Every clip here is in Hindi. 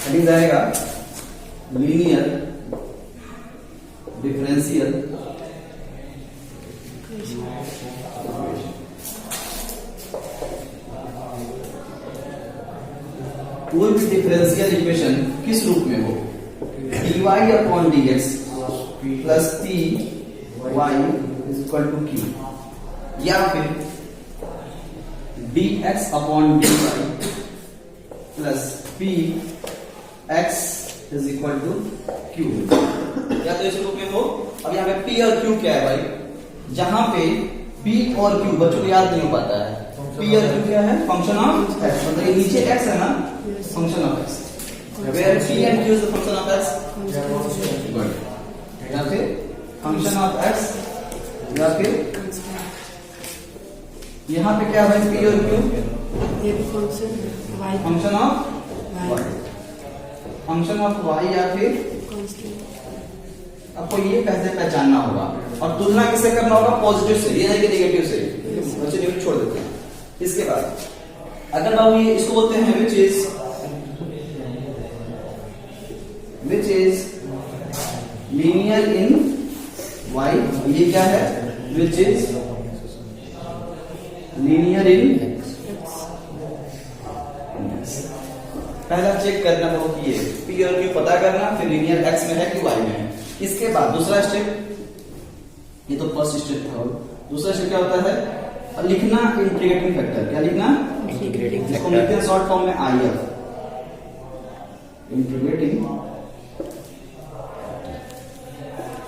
हेडिंग रहेगा लीनियर डिफरेंशियल कोई भी डिफरेंशियल इक्वेशन किस रूप में हो, dy upon dx plus p y is equal to q, या फिर dx upon dy plus p x is equal to q, या तो इस रूप में हो। अब यहाँ पे p और q क्या है भाई, जहां पे p और q बच्चों को याद नहीं हो पाता है, p और q क्या है, फंक्शन ऑफ x, मतलब ये नीचे x है ना, function of x, where p and q is the function of x, good, या फिर फंक्शन ऑफ x, या फिर यहाँ पे क्या है p और q, function of y, function of y, या फिर आपको ये कैसे पहचानना होगा, और तुलना किससे करना होगा, पॉजिटिव से, ये नहीं कि नेगेटिव से, बच्चे नेगेटिव छोड़ देते हैं। इसके बाद अगर बाबू ये इसको बोलते हैं विच इज लीनियर इन y, ये क्या है, विच इज लीनियर इन पहला चेक करना हो कि ये p और q पता करना, फिर लीनियर x में है कि y में है। इसके बाद दूसरा स्टेप, ये तो फर्स्ट स्टेप था, दूसरा स्टेप क्या होता है, लिखना इंटीग्रेटिंग फैक्टर, क्या लिखना, इंटीग्रेटिंग फैक्टर, लिखते हैं शॉर्ट फॉर्म में IF, इंटीग्रेटिंग,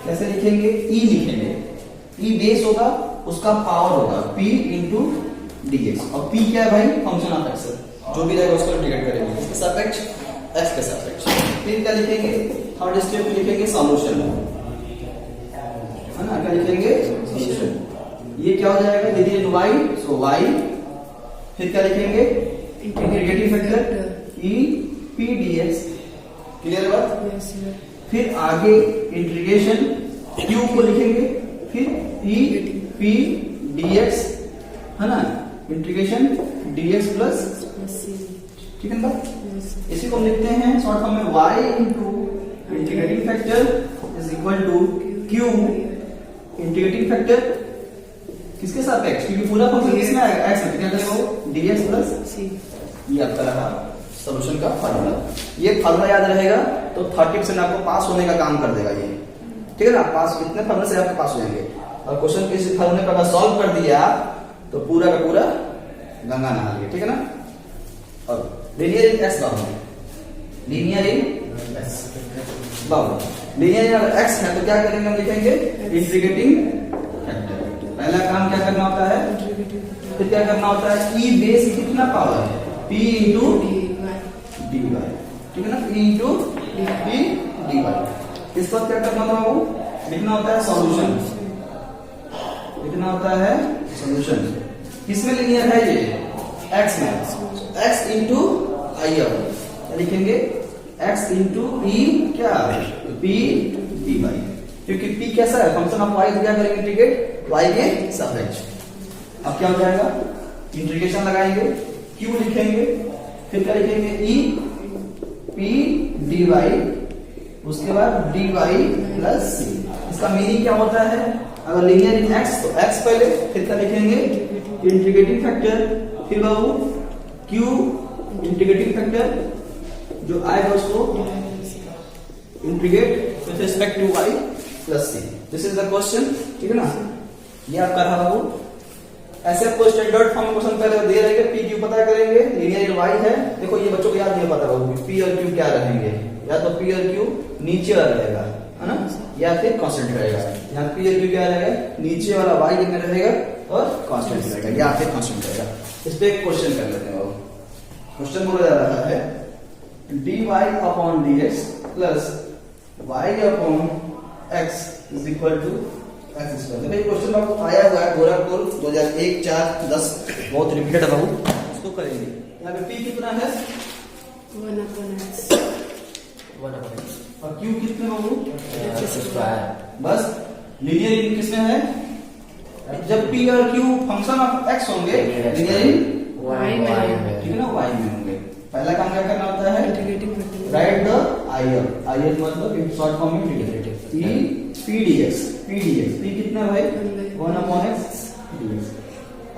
कैसे लिखेंगे, E लिखेंगे, E बेस होगा, उसका पावर होगा p इंटू dx, और p क्या है भाई, फंक्शन ऑफ x, जो भी रहेगा उसको इंटीग्रेट करेंगे, इसके सापेक्ष x के सापेक्ष। फिर क्या लिखेंगे, थर्ड स्टेप में लिखेंगे सॉल्यूशन, है ना, क्या लिखेंगे, सॉल्यूशन, ये क्या हो जाएगा, दीदी y, सो y, फिर क्या लिखेंगे, integrating factor e p dx, clear है बात, फिर आगे इंटीग्रेशन q को लिखेंगे, फिर e p dx, है ना, इंटीग्रेशन dx प्लस, ठीक है ना, इसी को हम लिखते हैं शॉर्ट फॉर्म में y into integrating factor is equal to q integrating factor किसके सापेक्ष, क्योंकि पूरा फंक्शन किसमें आएगा, x में, क्या करेगा वो dx प्लस c, ये आपका रहा सॉल्यूशन का फार्मूला। ये फार्मूला याद रहेगा तो 30% आपको पास होने का काम कर देगा ये, ठीक है ना, पास इतने फार्मूले से आपके पास हो जाएंगे, और क्वेश्चन के इस फार्मूले पर अगर सॉल्व कर दिया तो पूरा का पूरा गंगा नहा लिया, ठीक है ना। और लीनियर इन x बाबू, लीनियर इन x बाबू, लीनियर इन x है तो क्या करेंगे, हम लिखेंगे इंटीग्रेटिंग फैक्टर, पहला काम क्या करना होता है, फिर क्या करना होता है, e बेस कितना पावर, p इंटू dy, ठीक है ना, p इंटू p dy, इस पर क्या करना होता है बाबू, लिखना होता है सॉल्यूशन, लिखना होता है सॉल्यूशन, किसमें लीनियर है ये, x में, x इंटू आई, क्या लिखेंगे, x इंटू e क्या, p dy, क्योंकि p कैसा है, फंक्शन ऑफ y, तो क्या करेंगे, इंटीग्रेट y के सापेक्ष। अब क्या हो जाएगा, इंटीग्रेशन लगाएंगे, q लिखेंगे, फिर क्या लिखेंगे, e p dy, उसके बाद dy प्लस c, इसका मीनिंग क्या होता है, अगर लीनियर इन x तो x पहले, फिर क्या लिखेंगे, इंटीग्रेटिंग फैक्टर, फिर बाबू q इंटीग्रेटिंग फैक्टर जो आएगा उसको integrate with respect to y plus c, this is the question, ठीक है ना, ये आपका रहा बाबू। ऐसे आपको स्टैंडर्ड फॉर्म में क्वेश्चन पहले दे रहे हैं, p q पता करेंगे, लीनियर इन y है, देखो ये बच्चों को याद नहीं पता बाबू, p और q क्या रहेंगे, या तो p और q नीचे वाला रहेगा, है ना, या फिर कांस्टेंट रहेगा, यहाँ p और q क्या रहेगा, नीचे वाला y में रहेगा और कांस्टेंट रहेगा, या फिर कांस्टेंट रहेगा। इस पे एक क्वेश्चन कर लेते हैं बाबू, क्वेश्चन बोला जा रहा है dy upon dx plus y upon x is equal to x square. देखिए क्वेश्चन आपको आया हुआ है गोरखपुर 2001, 4, 10, बहुत रिपीटेड है बाबू, इसको करेंगे। यहाँ पे p कितना है, 1 upon x, 1 अपॉन x, और q कितने बाबू, x स्क्वायर, बस लीनियर इन किसमें है, जब p और q फंक्शन ऑफ x होंगे लीनियर इन y में, ठीक है ना, y में होंगे। पहला काम क्या करना होता है, integrating factor right the IF, IF मतलब शॉर्ट फॉर्म में E PDX, P कितना है भाई 1/x dx।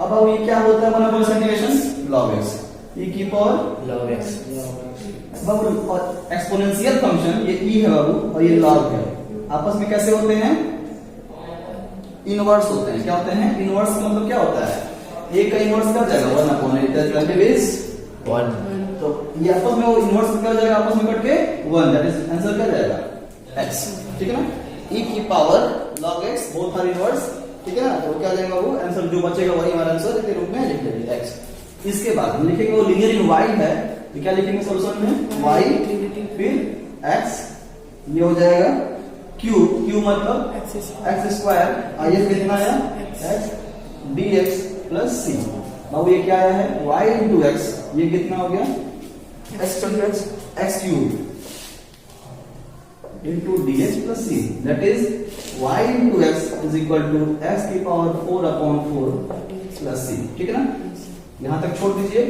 अब ये क्या होता है 1/x integration log x, e की पावर log x, बाबू एक्सपोनेंशियल फंक्शन ये e है बाबू और ये log है, आपस में कैसे होते हैं इनवर्स होते हैं। क्या होते हैं इनवर्स का मतलब क्या होता है, एक का इनवर्स क्या हो जाएगा 1/8 दैट वैल्यू इज 1, तो ये आपस में वो इनवर्स क्या हो जाएगा आपस में कट के 1 दैट इज आंसर क्या जाएगा x, ठीक है ना, e की power log x both are inverse, ठीक है ना, तो क्या जाएगा वो आंसर जो बचेगा वही हमारा आंसर के रूप में लिख देंगे x। इसके बाद हम लिखेंगे वो लीनियर इन y है, तो क्या लिखेंगे सॉल्यूशन में y फिर x, ये हो जाएगा q मतलब x स्क्वायर, IF कितना आया x dx प्लस c। बाबू ये क्या आया है y into x, ये कितना हो गया x cube into dx plus c, that is y into x is equal to x की पावर 4/4 plus c, ठीक है ना, यहां तक छोड़ दीजिए।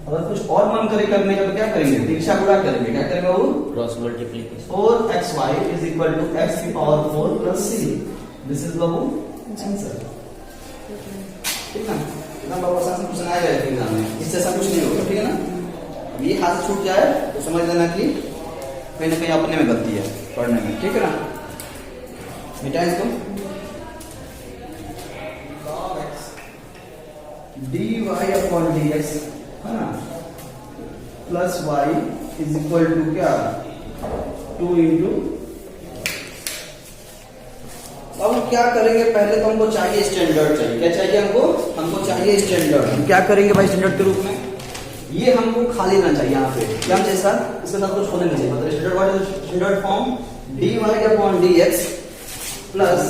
अगर कुछ और मन करे करने का तो क्या करेंगे, दीक्षा गुणा करेंगे, क्या करेंगे वो cross multiplication 4xy is equal to x की power 4 plus c, this is Babu answer, ठीक है ना। बाबू आसान क्वेश्चन आएगा एग्जाम में, इससे ऐसा कुछ नहीं होगा, ठीक है ना। अब ये हाथ से छूट जाए तो समझ लेना कि कहीं ना कहीं अपने में गलती है पढ़ने में, ठीक है ना। मिटा इसको dy/dx है ना plus y is equal to क्या 2 इंटू, अब हम क्या करेंगे, पहले तो हमको चाहिए स्टैंडर्ड, चाहिए क्या चाहिए हमको चाहिए स्टैंडर्ड। हम क्या करेंगे भाई स्टैंडर्ड के रूप में, ये हमको खाली ना चाहिए, यहाँ पे क्या चाहिए सर, इसके साथ कुछ होने नहीं चाहिए, मतलब standard form dy/dx plus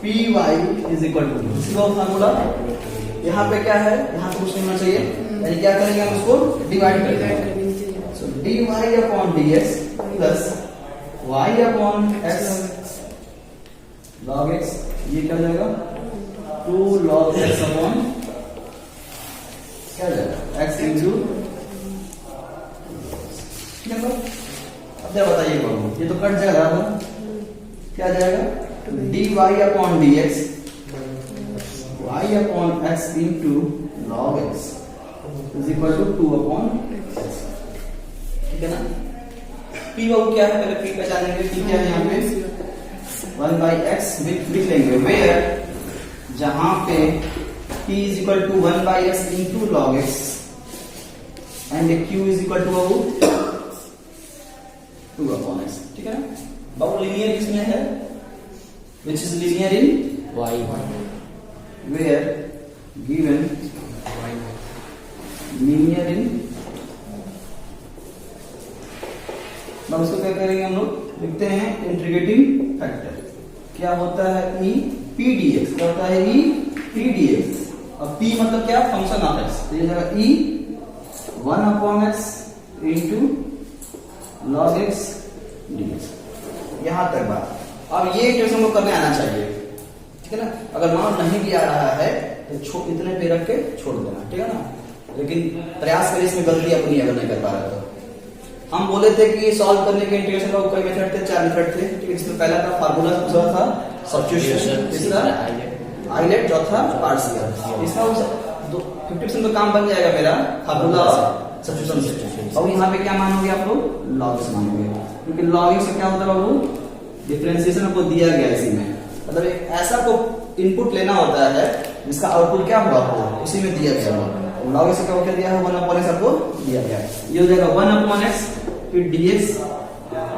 py is equal to, इसका फार्मूला यहाँ पे क्या है, यहाँ पे कुछ नहीं होना चाहिए, यानी क्या करेंगे हम उसको डिवाइड कर देंगे, सो dy/dx plus y/x log x, ये क्या हो जाएगा 2 log x अपॉन क्या जाएगा x इंटू, ठीक है। अब क्या बताइए बाबू, ये तो कट जाएगा, क्या जाएगा dy/dx y/x into log x is equal to 2/x, ठीक है ना। p बाबू क्या है, पहले p पहचानेंगे, p क्या है यहाँ पे 1/x लिख लेंगे, वेयर जहां पे p is equal to 1/x into log x and q is equal to बाबू 2/x, ठीक है ना। बाबू लीनियर किसमें है, which is linear in y, where given linear in, अब इसको क्या करेंगे हम लोग, लिखते हैं इंटीग्रेटिंग फैक्टर, क्या होता है e p dx, क्या होता है e p dx, और p मतलब क्या फंक्शन ऑफ x, तो ये जाएगा e 1/x into log x dx, यहां तक बात। अब ये इक्वेशन को करने आना चाहिए, ठीक है ना। अगर मान नहीं भी आ रहा है तो इतने पे रख के छोड़ देना, ठीक है ना, लेकिन प्रयास करिए इसमें गलती अपनी अगर नहीं कर पा रहे तो। हम बोले थे कि सॉल्व करने के इंटीग्रेशन का कई मेथड थे, 4 मेथड थे, ठीक है। इसमें पहला था फार्मूला, दूसरा था सब्स्टिट्यूशन, तीसरा आइलेट, चौथा पार्शियल। इसमें 50% तो काम बन जाएगा मेरा फार्मूला और सब्स्टिट्यूशन से। और यहाँ पे क्या मानोगे आप लोग, लॉग से मानोगे, क्योंकि लॉग से क्या होता है बाबू, डिफरेंशिएशन आपको दिया गया इसी में, मतलब एक ऐसा को इनपुट लेना होता है जिसका आउटपुट क्या हुआ हो उसी में दिया गया हो। लॉग से क्या दिया है 1/x आपको दिया गया है, ये हो जाएगा 1/x फिर dx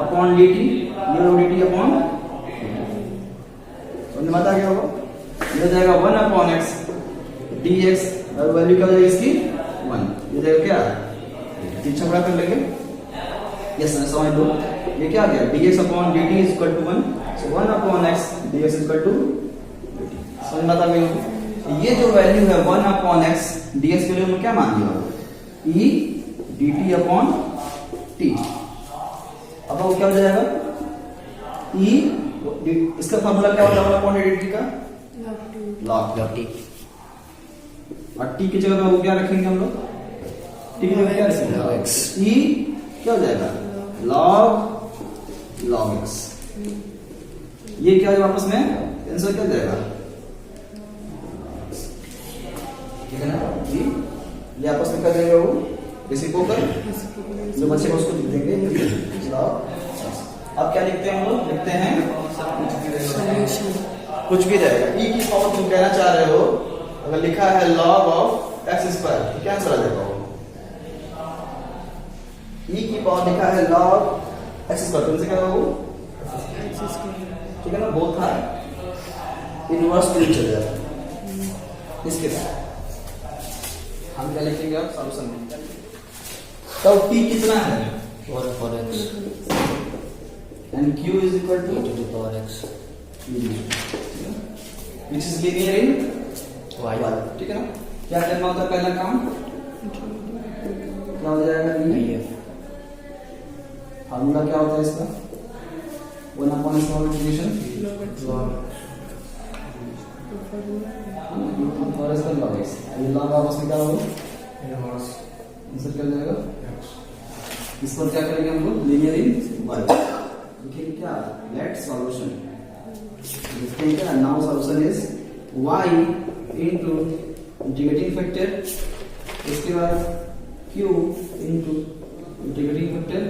अपॉन dt, ये लो dt अपॉन, समझ में आता क्या होगा, ये हो जाएगा 1/x dx, वैल्यू क्या हो जाएगी इसकी 1, ये जाएगा क्या पीछे बड़ा कर लेंगे, यस समझ लो, ये क्या आ गया dx upon dt is equal to 1, so 1/x dx is equal to dt, समझ में आता है। ये जो वैल्यू है 1/x dx के लिए हमने क्या मान लिया e dt अपॉन t, अब वो क्या हो जाएगा e, इसका फार्मूला क्या होता है अपॉन dt का log t, और t की जगह पे वो क्या रखेंगे हम लोग, t की जगह क्या रखेंगे log x, e क्या हो जाएगा log x। ये क्या है वापस में आंसर क्या जाएगा, ठीक है ना। ये आपस में कर देंगे वो रेसिप्रोकल, जो बच्चे को उसको लिख देंगे log। अब क्या लिखते हैं हम लोग, लिखते हैं कुछ भी रहेगा। e की पावर तुम कहना चाह रहे हो, अगर लिखा है log ऑफ x स्क्वायर तो क्या आंसर आ जाएगा वो, e की पावर लिखा है log x स्क्वायर, तुमसे क्या होगा वो, ठीक है ना। बोथ था इनवर्स टू ईच अदर। इसके बाद हम क्या लिखेंगे अब सॉल्यूशन में, तो t कितना है 4x and q is equal to e to the power x which is linear in y। ठीक है ना। क्या करना होता है पहला काम, क्या हो जाएगा if फार्मूला क्या होता है इसका, 1/small multiplication और इसका log x। ये log आपस में क्या होगा, आंसर क्या जाएगा, इस पर क्या करेंगे हम लोग, लीनियर इन y। लिखेंगे क्या, लेट सॉल्यूशन, लिखते हैं क्या, now solution is y into integrating factor, इसके बाद q into integrating factor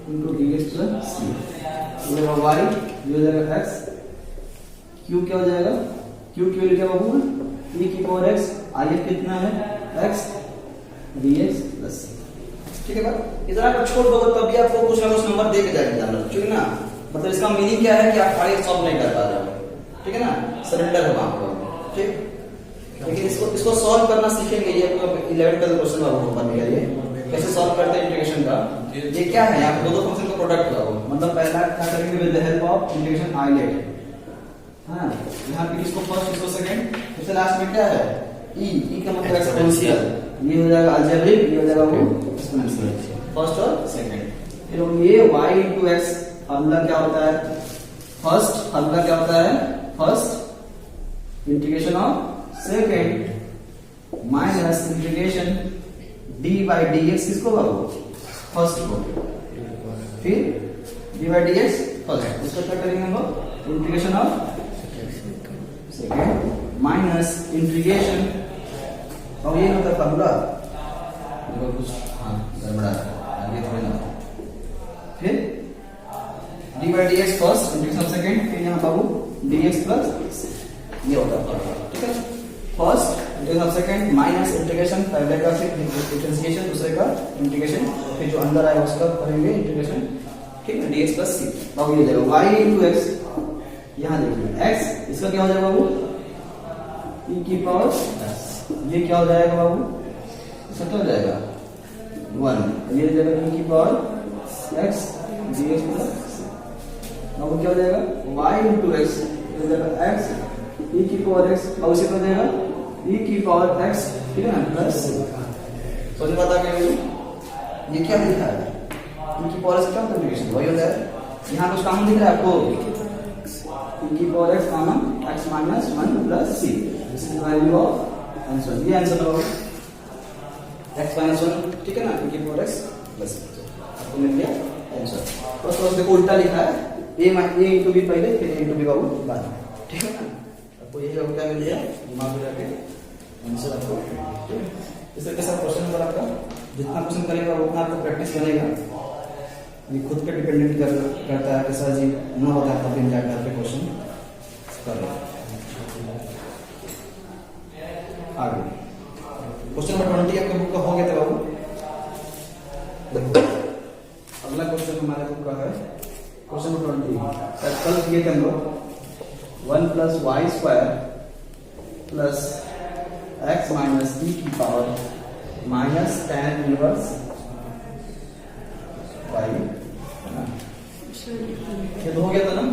into dx plus c। ये होगा y, ये हो जाएगा x, q क्या हो जाएगा, q लिखा बाबू e की पावर x, if कितना है x dx प्लस c। ठीक है बात, इतना अगर छोड़ दोगे तब भी आपको कुछ ना कुछ नंबर दे के जाएंगे जानना, ठीक है ना। मतलब इसका मीनिंग क्या है कि आप आगे सॉल्व नहीं कर पा रहे हो, ठीक है ना, सरेंडर है वहां पर, ठीक। लेकिन इसको सॉल्व करना सीखेंगे, ये आपको 11 का क्वेश्चन आपको बनने का, ये कैसे सॉल्व करते हैं इंटीग्रेशन का। ये क्या है, यहाँ दो फंक्शन का प्रोडक्ट लगाओ, मतलब पहला क्या करेंगे with the help of integration आइलेट, हां यहाँ पे इसको फर्स्ट इसको सेकंड, इससे लास्ट में क्या है e का मतलब एक्सपोनेंशियल, ये हो जाएगा अलजेब्रिक, ये हो जाएगा वो एक्सपोनेंशियल, फर्स्ट और सेकंड। फिर ये y into x फार्मूला क्या होता है, फर्स्ट फार्मूला क्या होता है, first integration of second minus integration d by dx, किसको बाबू, फर्स्ट को, फिर d by dx फर्स्ट, इसको क्या करेंगे हम लोग, integration of second minus integration, और ये होता है फार्मूला, देखो कुछ हाँ गड़बड़ा आगे थोड़ी ना, फिर d by dx first integration second, फिर यहाँ बाबू dx प्लस ये होता है फार्मूला, ठीक है। First integration second minus integration, पहले का फिर डिफरेंशिएशन, दूसरे का इंटीग्रेशन, फिर जो अंदर आएगा उसका करेंगे इंटीग्रेशन, ठीक है, dx प्लस c। बाबू ये जाएगा y into x, यहाँ देखिए x, इसका क्या हो जाएगा बाबू, e की पावर, ये क्या हो जाएगा बाबू, इसका क्या हो जाएगा 1, ये हो जाएगा e की power x dx plus c। बाबू क्या हो जाएगा y into x, ये हो जाएगा x e की पावर x, और उसे क्या हो जाएगा e की पावर x, ठीक है ना, प्लस c। समझ में आता है, ये क्या लिखा है, e की पावर x क्या इंटीग्रेशन वही होता है, यहाँ कुछ कॉमन दिख रहा है आपको, e की power x common x minus 1 plus c, this is value of answer, ये आंसर होगा x माइनस 1, ठीक है ना, e की पावर x प्लस c, आपको मिल गया आंसर। बस देखो उल्टा लिखा है, a into b पहले, फिर a into b बाबू बाद, ठीक है ना। आपको ये क्या मिल गया, दिमाग में रखे आंसर आपको, ठीक है। इस तरीके से क्वेश्चन नंबर आपका जितना क्वेश्चन करेगा उतना आपको प्रैक्टिस बनेगा, ये खुद पे डिपेंडेंट करता है कि सर जी न होता है तब क्या करते क्वेश्चन कर। आगे क्वेश्चन नंबर 20 आपके बुक का हो गया था बाबू। अगला क्वेश्चन हमारे बुक का है क्वेश्चन नंबर 20। कल किए थे हम लोग 1 plus y square plus x minus e की power minus tan inverse y, ये तो हो गया था ना,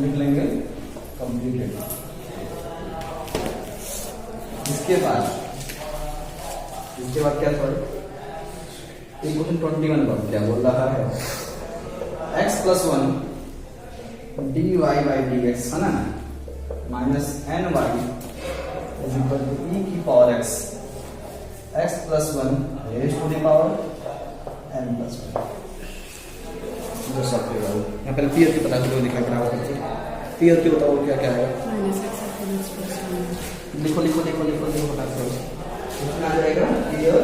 लिख लेंगे कंप्लीटेड। इसके बाद क्या था, क्वेश्चन 21 पर क्या बोल रहा है, x plus 1 dy by dx है ना, minus n y is equal to e की power x, x plus 1 raise to the power n plus 1 जो सब पे होगा यहाँ पहले पीयर की पता करो दिखा बराबर करके पीयर की बताओ क्या क्या है लिखो लिखो लिखो लिखो लिखो बता करो कितना आ जाएगा पीयर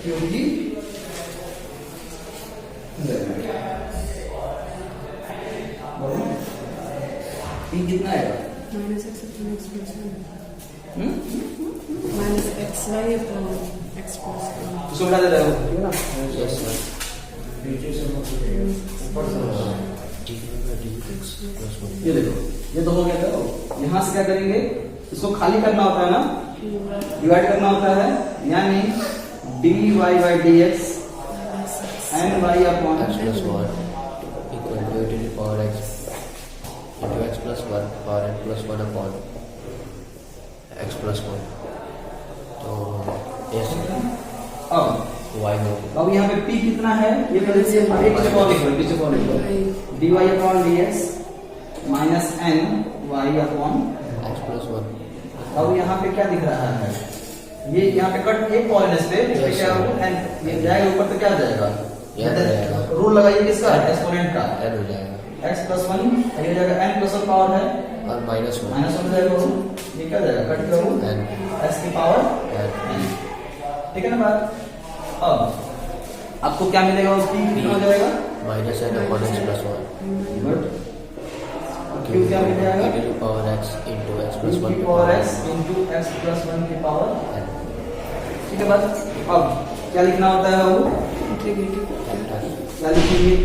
क्यू की पी कितना आएगा minus xy upon x plus 1. उसको बता दे रहे हो ठीक है ना यस सर ये देखो ये तो हो गया था यहाँ से क्या करेंगे इसको खाली करना होता है ना डिवाइड करना होता है यानी dy by dx and y upon x plus 1 equal to a to the power x into x plus 1 power n plus 1 upon x plus 1 तो yes अब y हो अब यहाँ पे p कितना है ये पहले से एक से कॉल लिखो नीचे कॉल लिखो dy upon dx minus n y upon x plus 1 अब यहाँ पे क्या दिख रहा है ये यहाँ पे कट एक कॉर्डिनेट्स पे इस पे क्या होगा n ये जाएगा ऊपर तो क्या आ जाएगा रूल लगाइए किसका एक्सपोनेंट का n हो जाएगा x plus 1 ये जाएगा n plus 1 पावर है और माइनस 1 माइनस 1 जाएगा ये क्या जाएगा कट करो n x की पावर n n ठीक है ना बात अब आपको क्या मिलेगा उसकी कितना हो जाएगा minus n upon x plus 1 good q क्या मिल जाएगा e to the power x into x plus 1 की power x into x plus 1 की पावर n ठीक है बात अब क्या लिखना होता है वो Integrated. क्या लिखेंगे p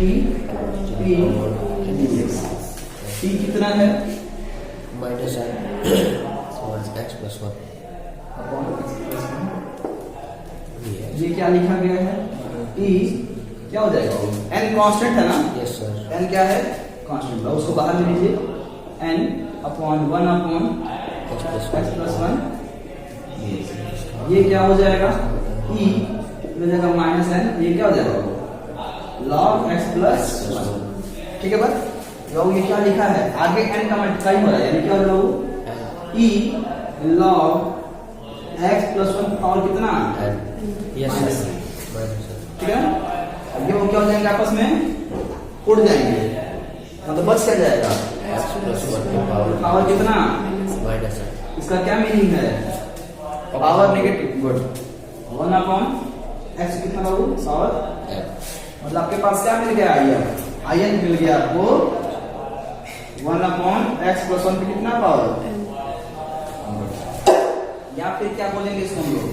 dx p कितना है माइनस n और x plus 1 upon x plus 1 dx ये क्या लिखा गया है e क्या हो जाएगा वो n कांस्टेंट है ना यस सर n क्या है कांस्टेंट है उसको बाहर में लीजिए n upon 1 upon x plus x 1 plus 1 ये क्या हो जाएगा e हो जाएगा माइनस n ये क्या हो जाएगा log x plus 1 ठीक है बस तो ये क्या लिखा है आगे n का मल्टीप्लाई हो रहा है यानी क्या हो रहा है e log x plus 1 power कितना n yes Minus sir minus ठीक है अब ये वो क्या हो जाएंगे आपस में उड़ जाएंगे मतलब बच क्या जाएगा x plus 1 की पावर पावर कितना माइनस n इसका क्या मीनिंग है power negative good 1 upon x कितना बाबू पावर n मतलब आपके पास क्या मिल गया आयन मिल गया आपको 1 अपॉन x प्लस 1 पे कितना पावर या फिर क्या बोलेंगे इसको हम लोग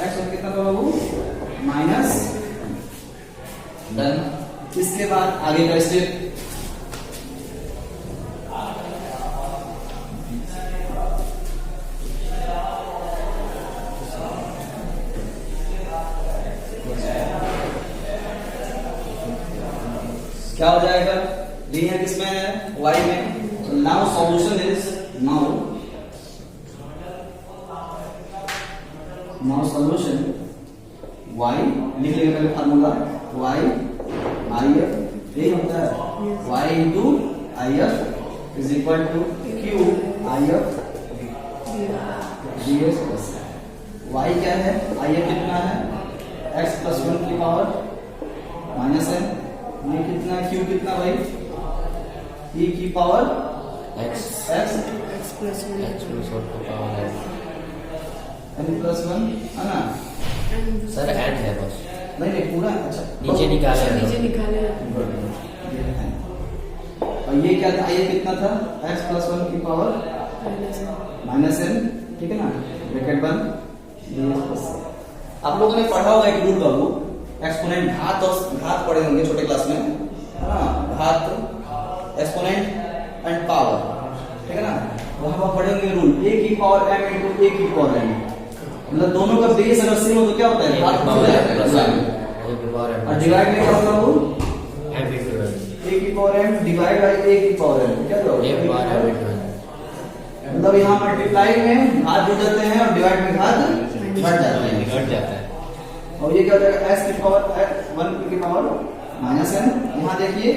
x और कितना था बाबू माइनस डन इसके बाद आगे का स्टेप क्या हो जाएगा लीनियर किसमें है y में now solution is now solution y लिख लेंगे पहले फार्मूला y if यही होता है y into if is equal to q if ds plus y क्या है if कितना है x plus 1 की पावर माइनस n ये कितना q कितना भाई e की power x x X plus 1. x plus 1 की पावर n plus 1 है ना And सर n है बस नहीं नहीं पूरा अच्छा नीचे निकाले नीचे निकाले और ये क्या था ये कितना था x plus 1 की पावर minus 1. माइनस n ठीक है ना ब्रैकेट बंद आप लोगों ने पढ़ा होगा एक रूल बाबू एक्सपोनेंट घात और घात पढ़े होंगे छोटे क्लास में है ना घात एक्सपोनेंट एंड पावर ठीक है ना वहां पर पढ़े होंगे रूल a की पावर m into a की पावर m मतलब दोनों का बेस अगर सेम हो तो क्या होता है घात हो जाएगा और डिवाइड में क्या होगा वो m into n a की power m divide by a की पावर m क्या होगा a bar m into n मतलब यहाँ मल्टीप्लाई में घात जुड़ जाते हैं और डिवाइड में घात बढ़ जाते हैं घट जाता है और ये क्या हो जाएगा s की पावर 1 की पावर माइनस n यहाँ देखिए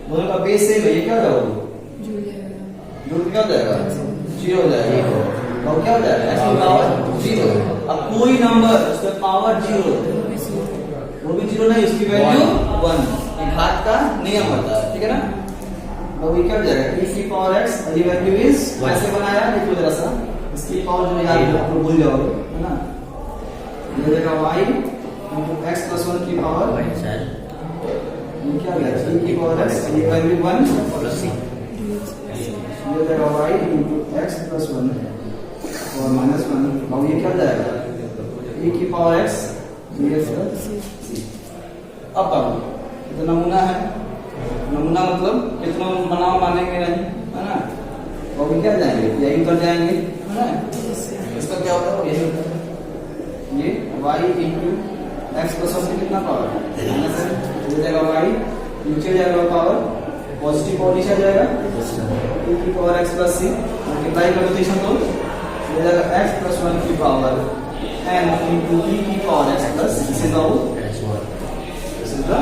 दोनों का बेस सेम है ये क्या हो जाएगा जुड़ जाएगा. जुड़ के क्या हो जाएगा 0 हो जाएगा और क्या हो जाएगा s की पावर 0 अब कोई नंबर उसका पावर 0 वो वो भी जीरो नहीं, उसकी वैल्यू 1। ये घात का नियम होता है, ठीक है ना। अब ये क्या हो जाएगा, e की पावर x और ये वैल्यू इज कैसे बनाया देखो जरा सा, इसकी पावर जो याद आप लोग भूल जाओगे, है ना। ये देगा y into x plus 1 की पावर, वाई सर ये क्या हो गया, e की पावर x ये वैल्यू 1 प्लस सी ये देगा y into x plus 1 और माइनस 1। अब ये क्या हो जाएगा, e की पावर x ये c। अब तो नमूना है, नमूना मतलब कितना बनाओ मानेंगे नहीं, है ना। तो अभी क्या जाएंगे, यही कर जाएंगे, है ना। इसका क्या होता है, यही होता है, ये y into x plus 1 की कितना पावर है, माइनस है, हो जाएगा y नीचे जाएगा पावर, पॉजिटिव पावर नीचे आ जाएगा, e की power x plus c multiply कर दो तो हो जाएगा x plus 1 की पावर n into e की power x plus c। This is the